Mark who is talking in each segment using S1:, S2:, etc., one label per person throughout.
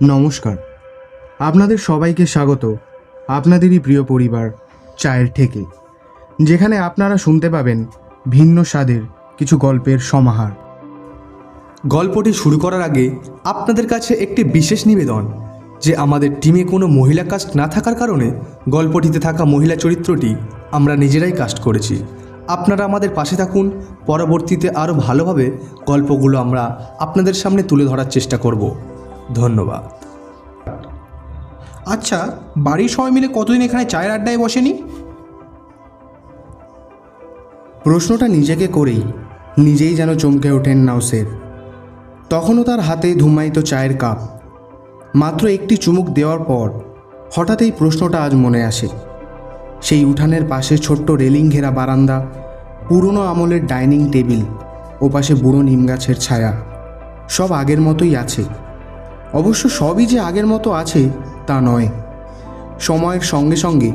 S1: নমস্কার, আপনাদের সবাইকে স্বাগত আপনাদেরই প্রিয় পরিবার চায়ের ঠেকে, যেখানে আপনারা শুনতে পাবেন ভিন্ন স্বাদের কিছু গল্পের সমাহার।
S2: গল্পটি শুরু করার আগে আপনাদের কাছে একটি বিশেষ নিবেদন যে আমাদের টিমে কোনো মহিলা কাস্ট না থাকার কারণে গল্পটিতে থাকা মহিলা চরিত্রটি আমরা নিজেরাই কাস্ট করেছি। আপনারা আমাদের পাশে থাকুন, পরবর্তীতে আরও ভালোভাবে গল্পগুলো আমরা আপনাদের সামনে তুলে ধরার চেষ্টা করব। ধন্যবাদ।
S3: আচ্ছা, বাড়ির সবাই মিলে কতদিন এখানে চায়ের আড্ডায় বসেনি?
S1: প্রশ্নটা নিজেকে করেই নিজেই যেন চমকে ওঠেন নাওসের। তখনও তার হাতে ধুমায়িত চায়ের কাপ। মাত্র একটি চুমুক দেওয়ার পর হঠাৎ এই প্রশ্নটা আজ মনে আসে। সেই উঠানের পাশে ছোট্ট রেলিং ঘেরা বারান্দা, পুরনো আমলের ডাইনিং টেবিল, ওপাশে বুড়ো নিম গাছের ছায়া, সব আগের মতোই আছে। অবশ্য সবই যে আগের মতো আছে তা নয়। সময়ের সঙ্গে সঙ্গে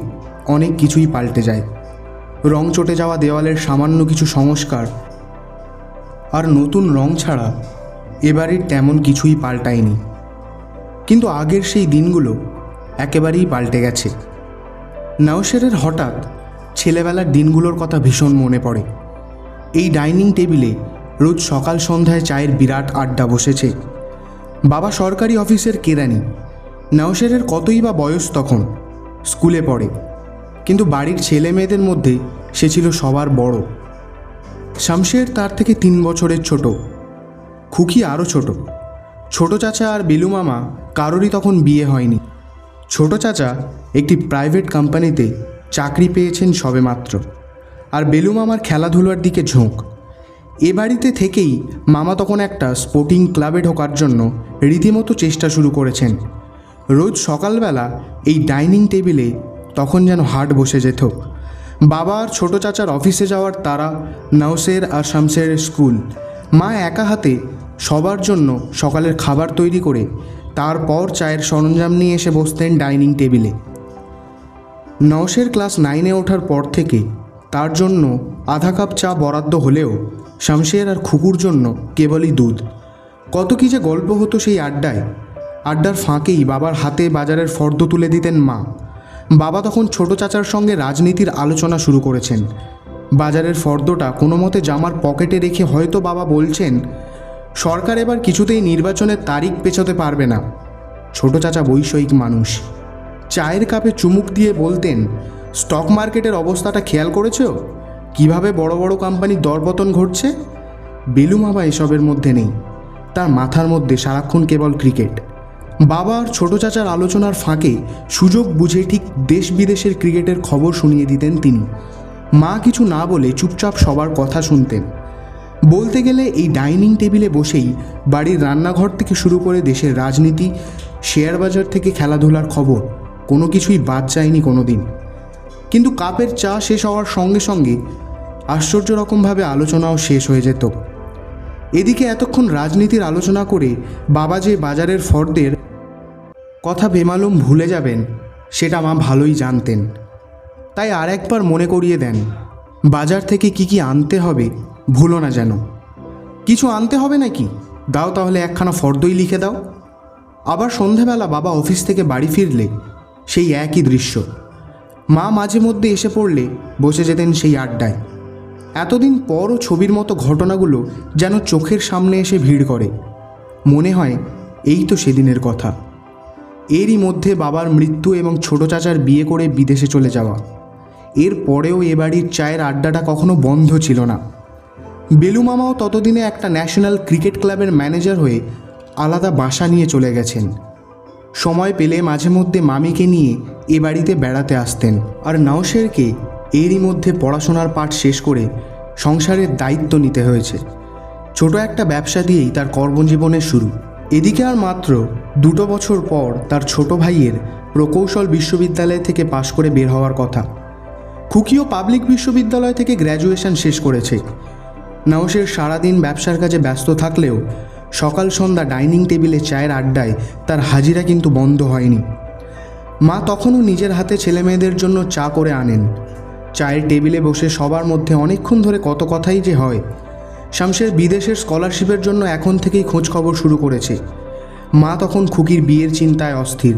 S1: অনেক কিছুই পাল্টে যায়। রং চটে যাওয়া দেওয়ালের সামান্য কিছু সংস্কার আর নতুন রং ছাড়া এবারের তেমন কিছুই পাল্টায়নি। কিন্তু আগের সেই দিনগুলো একেবারেই পাল্টে গেছে। নাওশেরের হঠাৎ ছেলেবেলার দিনগুলোর কথা ভীষণ মনে পড়ে। এই ডাইনিং টেবিলে রোজ সকাল সন্ধ্যায় চায়ের বিরাট আড্ডা বসেছে। বাবা সরকারি অফিসের কেরানি। নাওশেরের কতই বা বয়স তখন, স্কুলে পড়ে, কিন্তু বাড়ির ছেলে মেয়েদের মধ্যে সে ছিল সবার বড়। শামশের তার থেকে 3 বছরের ছোট, খুকি আরও ছোট। ছোট চাচা আর বেলু মামা কারোরই তখন বিয়ে হয়নি। ছোট চাচা একটি প্রাইভেট কোম্পানিতে চাকরি পেয়েছেন সবেমাত্র, আর বেলু মামার খেলাধুলার দিকে ঝোঁক। এ বাড়িতে থেকেই মামা তখন একটা স্পোর্টিং ক্লাবে ঢোকার জন্য রীতিমতো চেষ্টা শুরু করেছেন। রোজ সকালবেলা এই ডাইনিং টেবিলে তখন যেন হাট বসে যেত। বাবা আর ছোটো চাচার অফিসে যাওয়ার তাড়া, নাওসের আর শামশেরের স্কুল। মা একা হাতে সবার জন্য সকালের খাবার তৈরি করে তারপর চায়ের সরঞ্জাম নিয়ে এসে বসতেন ডাইনিং টেবিলে। নাওশের ক্লাস 9-এ ওঠার পর থেকে তার জন্য আধা কাপ চা বরাদ্দ হলেও শামশের আর খুকুর জন্য কেবলই দুধ। কত কী যে গল্প হতো সেই আড্ডায়। আড্ডার ফাঁকেই বাবার হাতে বাজারের ফর্দ তুলে দিতেন মা। বাবা তখন ছোট চাচার সঙ্গে রাজনীতির আলোচনা শুরু করেছেন। বাজারের ফর্দটা কোনো মতে জামার পকেটে রেখে হয়তো বাবা বলছেন, সরকার এবার কিছুতেই নির্বাচনের তারিখ পেছোতে পারবে না। ছোট চাচা বৈষয়িক মানুষ। চায়ের কাপে চুমুক দিয়ে বলতেন, স্টক মার্কেটের অবস্থাটা খেয়াল করেছো? কিভাবে বড় বড় কোম্পানির দরপতন ঘটছে? বেলু মামা এসবের মধ্যে নেই। তার মাথার মধ্যে সারাক্ষণ কেবল ক্রিকেট। বাবা আর ছোট চাচার আলোচনার ফাঁকে সুযোগ বুঝে ঠিক দেশ বিদেশের ক্রিকেটের খবর শুনিয়ে দিতেন তিনি। মা কিছু না বলে চুপচাপ সবার কথা শুনতেন। বলতে গেলে এই ডাইনিং টেবিলে বসেই বাড়ির রান্নাঘর থেকে শুরু করে দেশের রাজনীতি, শেয়ার বাজার থেকে খেলাধুলার খবর কোনো কিছুই বাদ যায়নি কোনো দিন। কিন্তু কাপের চা শেষ হওয়ার সঙ্গে সঙ্গে আশ্চর্য রকমভাবে আলোচনাও শেষ হয়ে যেত। এদিকে এতক্ষণ রাজনীতির আলোচনা করে বাবা যে বাজারের ফর্দের কথা বেমালুম ভুলে যাবেন সেটা মা ভালোই জানতেন। তাই আর একবার মনে করিয়ে দেন, বাজার থেকে কি কি আনতে হবে ভুলো না যেন। কিছু আনতে হবে নাকি? দাও তাহলে একখানা ফর্দই লিখে দাও। আবার সন্ধেবেলা বাবা অফিস থেকে বাড়ি ফিরলে সেই একই দৃশ্য। মা মাঝে মধ্যে এসে পড়লে বসে যেতেন সেই আড্ডায়। এতদিন পরও ছবির মতো ঘটনাগুলো যেন চোখের সামনে এসে ভিড় করে। মনে হয় এই তো সেদিনের কথা। এরই মধ্যে বাবার মৃত্যু এবং ছোট চাচার বিয়ে করে বিদেশে চলে যাওয়া। এর পরেও এ বাড়ির চায়ের আড্ডাটা কখনো বন্ধ ছিল না। বেলু মামাও ততদিনে একটা ন্যাশনাল ক্রিকেট ক্লাবের ম্যানেজার হয়ে আলাদা বাসা নিয়ে চলে গেছেন। সময় পেলে মাঝে মধ্যে মামিকে নিয়ে এ বাড়িতে বেড়াতে আসতেন। আর নাওশেরকে এরই মধ্যে পড়াশোনার পাঠ শেষ করে সংসারের দায়িত্ব নিতে হয়েছে। ছোট একটা ব্যবসা দিয়েই তার কর্মজীবনের শুরু। এদিকে আর মাত্র 2 বছর পর তার ছোট ভাইয়ের প্রকৌশল বিশ্ববিদ্যালয় থেকে পাশ করে বের হওয়ার কথা। খুকিও পাবলিক বিশ্ববিদ্যালয় থেকে গ্র্যাজুয়েশন শেষ করেছে। নাওশের সারাদিন ব্যবসার কাজে ব্যস্ত থাকলেও সকাল সন্ধ্যা ডাইনিং টেবিলে চায়ের আড্ডায় তার হাজিরা কিন্তু বন্ধ হয়নি। মা তখনও নিজের হাতে ছেলেমেয়েদের জন্য চা করে আনেন। চায়ের টেবিলে বসে সবার মধ্যে অনেকক্ষণ ধরে কত কথাই যে হয়। শামশের বিদেশের স্কলারশিপের জন্য এখন থেকেই খোঁজ খবর শুরু করেছে। মা তখন খুকির বিয়ের চিন্তায় অস্থির।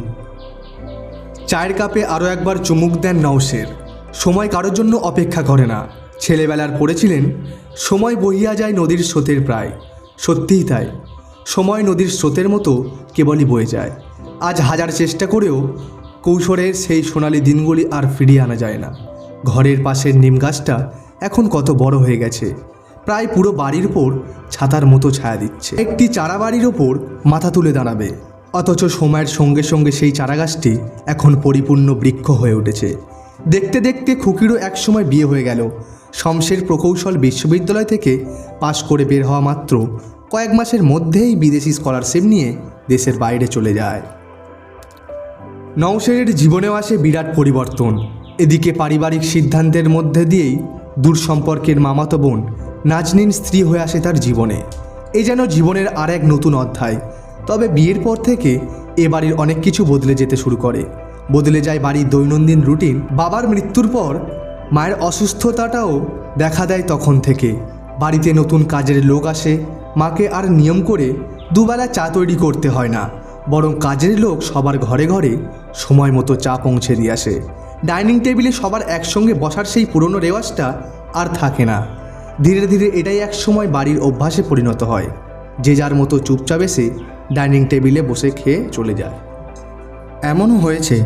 S2: চায়ের কাপে আরও একবার চুমুক দেন নওশের। সময় কারোর জন্য অপেক্ষা করে না। ছেলেবেলার পড়েছিলেন, সময় বহিয়া যায় নদীর স্রোতের প্রায়। সত্যিই তাই, সময় নদীর স্রোতের মতো কেবলই বয়ে যায়। আজ হাজার চেষ্টা করেও কৈশোরের সেই সোনালি দিনগুলি আর ফিরিয়ে আনা যায় না। ঘরের পাশের নিম গাছটা এখন কত বড় হয়ে গেছে, প্রায় পুরো বাড়ির ওপর ছাতার মতো ছায়া দিচ্ছে। একটি চারা বাড়ির ওপর মাথা তুলে দাঁড়াবে, অথচ সময়ের সঙ্গে সঙ্গে সেই চারাগাছটি এখন পরিপূর্ণ বৃক্ষ হয়ে উঠেছে। দেখতে দেখতে খুকিরও একসময় বিয়ে হয়ে গেল। শমশের প্রকৌশল বিশ্ববিদ্যালয় থেকে পাশ করে বের হওয়া মাত্র কয়েক মাসের মধ্যেই বিদেশি স্কলারশিপ নিয়ে দেশের বাইরে চলে যায়। নওশেরের জীবনেও আসে বিরাট পরিবর্তন। এদিকে পারিবারিক সিদ্ধান্তের মধ্যে দিয়েই দূর সম্পর্কের মামাতো বোন নাজনীন স্ত্রী হয়ে আসে তার জীবনে। এ যেন জীবনের আর এক নতুন অধ্যায়। তবে বিয়ের পর থেকে এ বাড়ির অনেক কিছু বদলে যেতে শুরু করে। বদলে যায় বাড়ির দৈনন্দিন রুটিন। বাবার মৃত্যুর পর মায়ের অসুস্থতাটাও দেখা দেয় তখন থেকে। বাড়িতে নতুন কাজের লোক আসে। মাকে আর নিয়ম করে দুবেলা চা তৈরি করতে হয় না, বরং কাজের লোক সবার ঘরে ঘরে সময় মতো চা পৌঁছে দিয়ে আসে। ডাইনিং টেবিলে সবার একসঙ্গে বসার সেই পুরনো রেওয়াজটা আর থাকে না। ধীরে ধীরে এটাই এক সময় বাড়ির অভ্যাসে পরিণত হয়। যে যার মতো চুপচাপ এসে ডাইনিং টেবিলে বসে খেয়ে চলে যায়।
S1: এমনও হয়েছে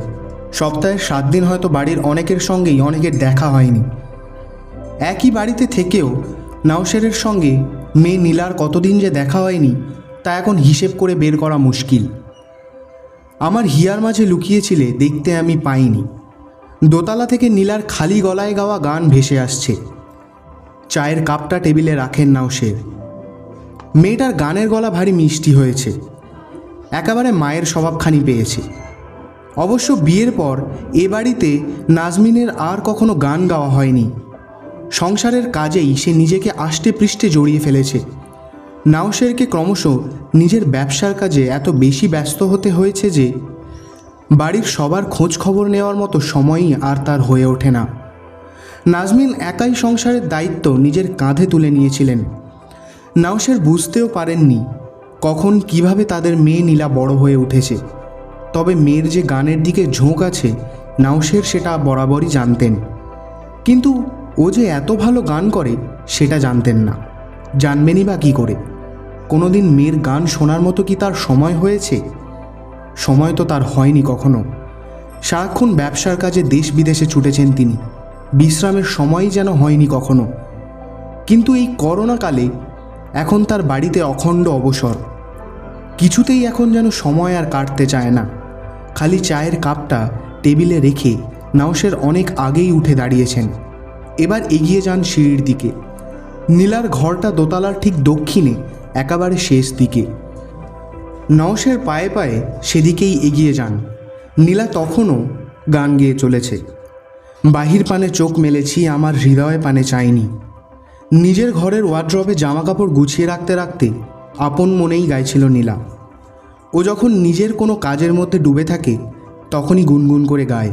S1: সপ্তাহের 7 দিন হয়তো বাড়ির অনেকের সঙ্গেই অনেকের দেখা হয়নি। একই বাড়িতে থেকেও নওশেরের সঙ্গে মেয়ে নীলার কতদিন যে দেখা হয়নি তা এখন হিসেব করে বের করা মুশকিল। আমার হিয়ার মাঝে লুকিয়েছিলে দেখতে আমি পাইনি। দোতলা থেকে নীলার খালি গলায় গাওয়া গান ভেসে আসছে। চায়ের কাপটা টেবিলে রাখেন নওশের। মেয়েটার গানের গলা ভারী মিষ্টি হয়েছে, একেবারে মায়ের স্বভাবখানি পেয়েছে। অবশ্য বিয়ের পর এ বাড়িতে নাজমিনের আর কখনো গান গাওয়া হয়নি। সংসারের কাজেই সে নিজেকে আষ্টে পৃষ্ঠে জড়িয়ে ফেলেছে। নওশেরকে ক্রমশ নিজের ব্যবসার কাজে এত বেশি ব্যস্ত হতে হয়েছে যে বাড়ির সবার খোঁজ খবর নেওয়ার মতো সময়ই আর তার হয়ে ওঠে না। নাজমিন একাই সংসারের দায়িত্ব নিজের কাঁধে তুলে নিয়েছিলেন। নওশের বুঝতেও পারেননি কখন কিভাবে তাদের মেয়ে নীলা বড় হয়ে উঠেছে। তবে মেয়ের যে গানের দিকে ঝোঁক আছে নওশের সেটা বরাবরই জানতেন, কিন্তু ও যে এত ভালো গান করে সেটা জানতেন না। জানবেনই বা কী করে? কোনোদিন মেয়ের গান শোনার মতো কি তার সময় হয়েছে? সময় তো তার হয়নি কখনো। সারাক্ষণ ব্যবসার কাজে দেশ বিদেশে ছুটেছেন তিনি, বিশ্রামের সময়ই যেন হয়নি কখনো। কিন্তু এই করোনাকালে এখন তার বাড়িতে অখণ্ড অবসর। কিছুতেই এখন যেন সময় আর কাটতে চায় না। খালি চায়ের কাপটা টেবিলে রেখে নওশের অনেক আগেই উঠে দাঁড়িয়েছেন। এবার এগিয়ে যান সিঁড়ির দিকে। নীলার ঘরটা দোতলার ঠিক দক্ষিণে, একেবারে শেষ দিকে। নওশের পায়ে পায়ে সেদিকেই এগিয়ে যান। নীলা তখনও গান গেয়ে চলেছে। বাহির পানে চোখ মেলেছি, আমার হৃদয় পানে চাইনি। নিজের ঘরের ওয়ার্ড্রবে জামাকাপড় গুছিয়ে রাখতে রাখতে আপন মনেই গাইছিল নীলা। ও যখন নিজের কোনো কাজের মধ্যে ডুবে থাকে তখনই গুনগুন করে গায়,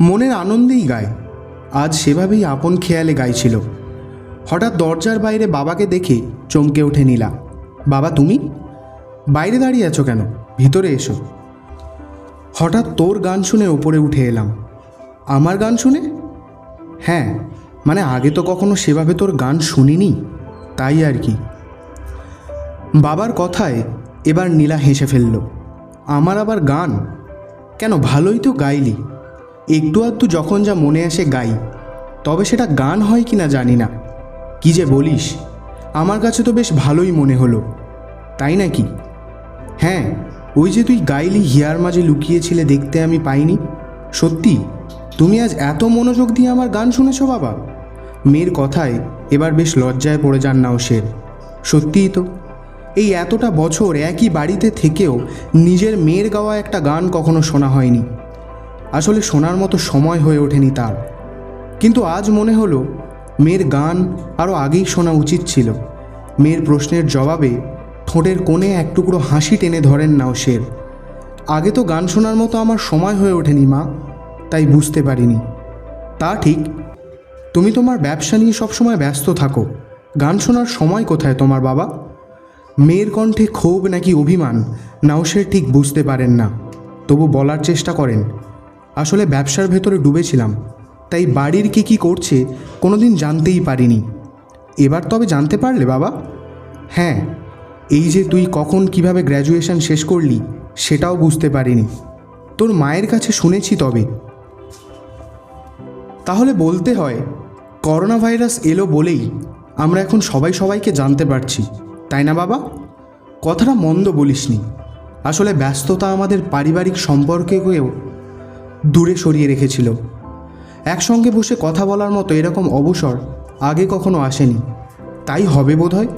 S1: মনের আনন্দেই গায়। আজ সেভাবেই আপন খেয়ালে গাইছিল। হঠাৎ দরজার বাইরে বাবাকে দেখে চমকে ওঠে নীলা। বাবা, তুমি বাইরে দাঁড়িয়ে আছো কেন? ভিতরে এসো। হঠাৎ তোর গান শুনে উপরে উঠে এলাম। আমার গান শুনে? হ্যাঁ, মানে আগে তো কখনো সেভাবে তোর গান শুনিনি, তাই আর কি। বাবার কথায় এবার নীলা হেসে ফেলল। আমার আবার গান? কেন, ভালোই তো গাইলি। একটু আধটু যখন যা মনে আসে গাই, তবে সেটা গান হয় কি না জানি না। কি যে বলিস, আমার কাছে তো বেশ ভালোই মনে হলো। তাই নাকি? হ্যাঁ, ওই যে তুই গাইলি হিয়ার মাঝে লুকিয়েছিলে দেখতে আমি পাইনি। সত্যি তুমি আজ এত মনোযোগ দিয়ে আমার গান শুনেছো বাবা? মেয়ের কথায় এবার বেশ লজ্জায় পড়ে যান নওশের। সত্যিই তো, এই এতটা বছর একই বাড়িতে থেকেও নিজের মেয়ের গাওয়া একটা গান কখনো শোনা হয়নি। আসলে শোনার মতো সময় হয়ে ওঠেনি তার। কিন্তু আজ মনে হলো মেয়ের গান আরও আগেই শোনা উচিত ছিল। মেয়ের প্রশ্নের জবাবে ঠোঁটের কোণে এক টুকরো হাসি টেনে ধরেন নওশের। আগে তো গান শোনার মতো আমার সময় হয়ে ওঠেনি মা, তাই বুঝতে পারিনি। তা ঠিক, তুমি তোমার ব্যবসা নিয়ে সবসময় ব্যস্ত থাকো, গান শোনার সময় কোথায় তোমার বাবা? মেয়ের কণ্ঠে ক্ষোভ নাকি অভিমান নাওশের ঠিক বুঝতে পারেন না, তবু বলার চেষ্টা করেন, আসলে ব্যবসার ভেতরে ডুবেছিলাম, তাই বাড়ির কে কী করছে কোনোদিন জানতেই পারিনি। এবার তবে জানতে পারলে বাবা? হ্যাঁ, এই যে তুই কখন কিভাবে গ্র্যাজুয়েশন শেষ করলি সেটাও বুঝতে পারিনি, তোর মায়ের কাছে শুনেছি তবে। তাহলে বলতে হয় করোনা ভাইরাস এলো বলেই আমরা এখন সবাই সবাইকে জানতে পারছি, তাই না বাবা? কথাটা মন্দ বলিসনি, আসলে ব্যস্ততা আমাদের পারিবারিক সম্পর্ককেও দূরে সরিয়ে রেখেছিল। একসঙ্গে বসে কথা বলার মতো এরকম অবসর আগে কখনো আসেনি, তাই হবে বোধহয়।